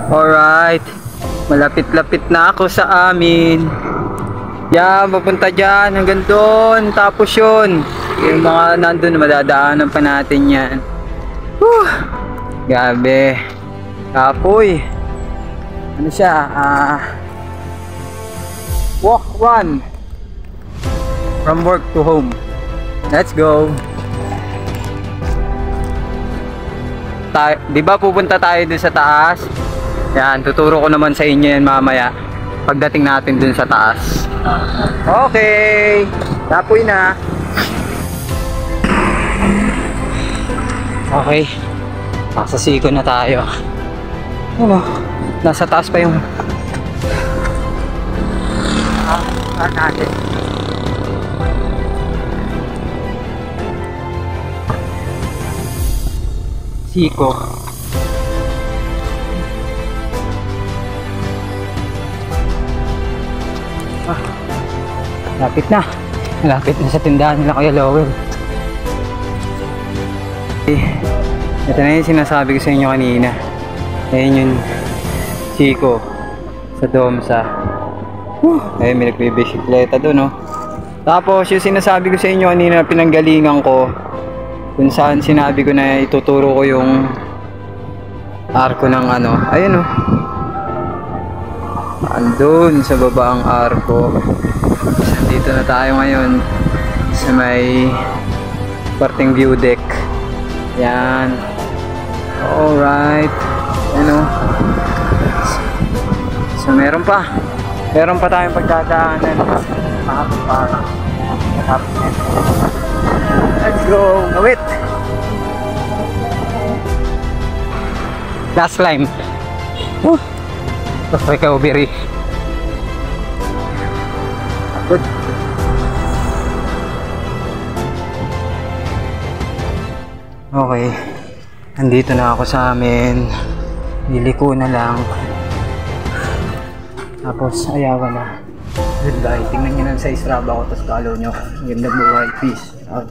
Alright. Malapit-lapit na ako sa amin. Yan, papunta dyan hanggang doon. Tapos yun, yung mga nandun, madadaanan pa natin yan. Whew! Gabi. Kapoy. Ano siya? Walk run. From work to home. Let's go. Di ba pupunta tayo dun sa taas? Yan, tuturo ko naman sa inyo yan mamaya pagdating natin dun sa taas. Okay, tapoy na. Okay, masasiko na tayo. Oh, nasa taas pa yung natin. Siko. Lapit na. Lapit na sa tindahan nila Kuya Lowell. Ito na yung sinasabi ko sa inyo kanina. Ayun yung Siko sa Domsa. Ayun, may nagbibisikleta doon, no? Tapos yung sinasabi ko sa inyo kanina, pinanggalingan ko kung saan sinabi ko na ituturo ko yung arko ng ano. Ayun, no? Andun sa baba ang arko. Dito na tayo ngayon sa may parting view deck. Yan. Alright. Ano? So meron pa tayong pagdadaanan. Let's go. Awit. Last climb. Recovery. Good. Okay. Nandito na ako sa amin. Liliko na lang. Tapos ayawan na. Goodbye. Tingnan nyo lang sa Strava ko. Tapos follow nyo. Ganda buhay. Peace out.